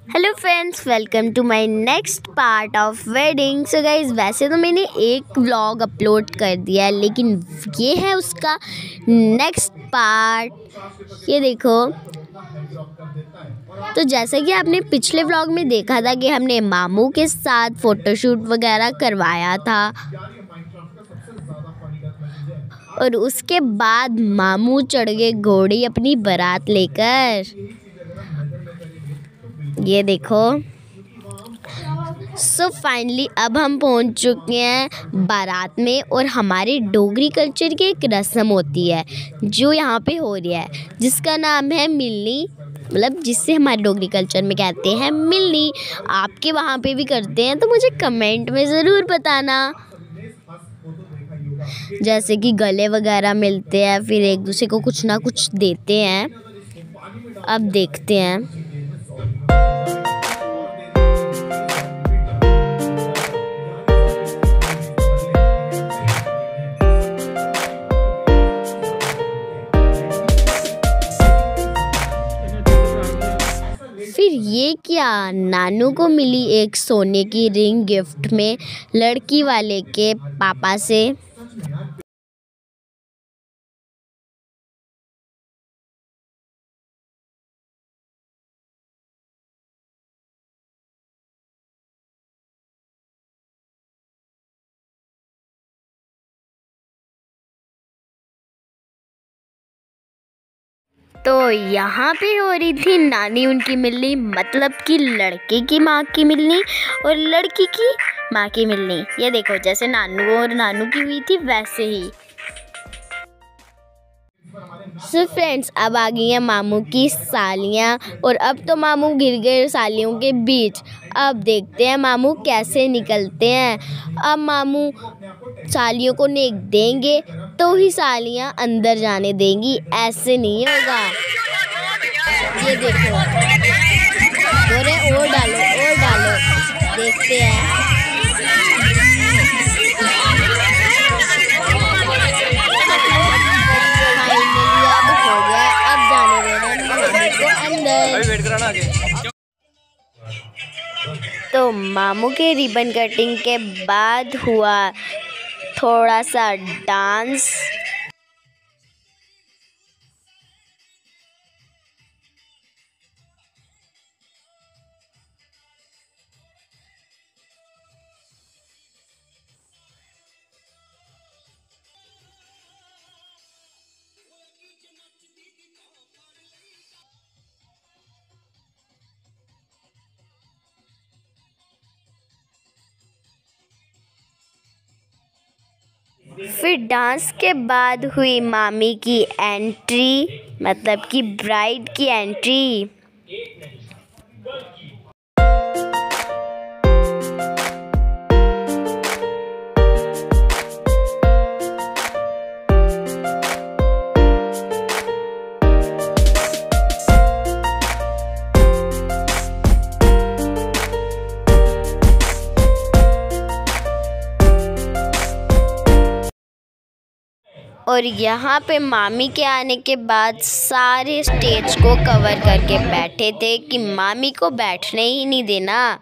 Hello friends, welcome to my next part of wedding. So guys, वैसे तो मैंने एक व्लॉग अपलोड कर दिया है, लेकिन ये है उसका नेक्स्ट पार्ट। ये देखो। तो जैसा कि आपने पिछले व्लॉग में देखा था कि हमने मामू के साथ फ़ोटोशूट वगैरह करवाया था, और उसके बाद मामू चढ़ गए घोड़ी अपनी बारात लेकर। ये देखो। सो फाइनली अब हम पहुंच चुके हैं बारात में, और हमारे डोगरी कल्चर की एक रस्म होती है जो यहाँ पे हो रही है, जिसका नाम है मिलनी। मतलब जिससे हमारे डोगरी कल्चर में कहते हैं मिलनी। आपके वहाँ पे भी करते हैं तो मुझे कमेंट में ज़रूर बताना। जैसे कि गले वगैरह मिलते हैं, फिर एक दूसरे को कुछ ना कुछ देते हैं। अब देखते हैं। फिर ये क्या, नानू को मिली एक सोने की रिंग गिफ्ट में लड़की वाले के पापा से। तो यहाँ पे हो रही थी नानी उनकी मिलनी, मतलब कि लड़के की माँ की मिलनी और लड़की की माँ की मिलनी। ये देखो, जैसे नानू और नानू की हुई थी वैसे ही। सो फ्रेंड्स, अब आ गई हैं मामू की सालियाँ, और अब तो मामू गिर गए सालियों के बीच। अब देखते हैं मामू कैसे निकलते हैं। अब मामू सालियों को नेक देंगे तो ही सालियाँ अंदर जाने देंगी, ऐसे नहीं होगा। ये देखो, बोले और डालो, देखते हैं। तो मामू के रिबन कटिंग के बाद हुआ थोड़ा सा डांस। फिर डांस के बाद हुई मामी की एंट्री, मतलब कि ब्राइड की एंट्री। और यहाँ पे मामी के आने के बाद सारे स्टेज को कवर करके बैठे थे कि मामी को बैठने ही नहीं देना।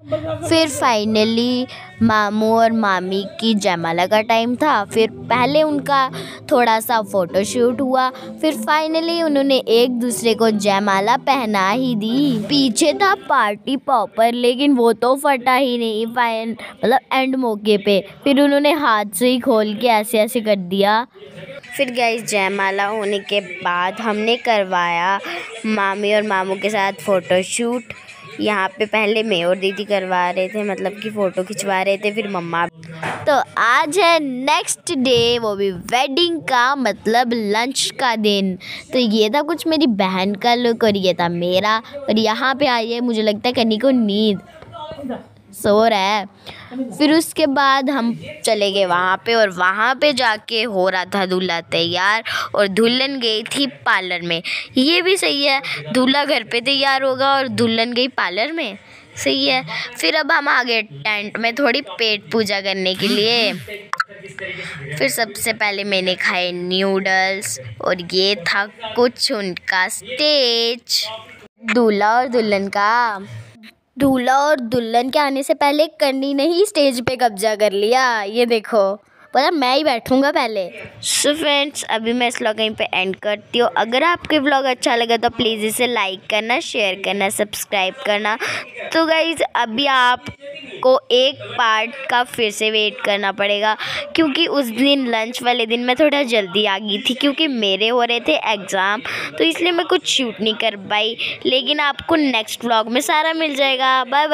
फिर फाइनली मामू और मामी की जयमाला का टाइम था। फिर पहले उनका थोड़ा सा फ़ोटोशूट हुआ, फिर फाइनली उन्होंने एक दूसरे को जयमाला पहना ही दी। पीछे था पार्टी पॉपर, लेकिन वो तो फटा ही नहीं मतलब एंड मौके पे। फिर उन्होंने हाथ से ही खोल के ऐसे ऐसे कर दिया। फिर गाइस, जयमाला होने के बाद हमने करवाया मामी और मामू के साथ फ़ोटोशूट। यहाँ पे पहले मैं और दीदी करवा रहे थे, मतलब कि फ़ोटो खिंचवा रहे थे, फिर मम्मा। तो आज है नेक्स्ट डे, वो भी वेडिंग का, मतलब लंच का दिन। तो ये था कुछ मेरी बहन का लुक, और ये था मेरा। और यहाँ पे आई है, मुझे लगता है कन्नी को नींद, सो रहा है। फिर उसके बाद हम चले गए वहाँ पे, और वहाँ पे जाके हो रहा था दूल्हा तैयार, और दुल्हन गई थी पार्लर में। ये भी सही है, दूल्हा घर पे तैयार होगा और दुल्हन गई पार्लर में। सही है। फिर अब हम आ गए टेंट में थोड़ी पेट पूजा करने के लिए। फिर सबसे पहले मैंने खाए नूडल्स और ये था कुछ उनका स्टेज। दूल्हा और दुल्हन के आने से पहले कन्नी ने ही स्टेज पे कब्जा कर लिया। ये देखो, पता मैं ही बैठूंगा पहले। सो फ्रेंड्स, अभी मैं इस व्लॉग कहीं पे एंड करती हूँ। अगर आपके व्लॉग अच्छा लगा तो प्लीज़ इसे लाइक करना, शेयर करना, सब्सक्राइब करना। तो गाइज अभी आपको एक पार्ट का फिर से वेट करना पड़ेगा, क्योंकि उस दिन लंच वाले दिन मैं थोड़ा जल्दी आ गई थी क्योंकि मेरे हो रहे थे एग्ज़ाम, तो इसलिए मैं कुछ शूट नहीं कर पाई। लेकिन आपको नेक्स्ट व्लॉग में सारा मिल जाएगा। Bye bye.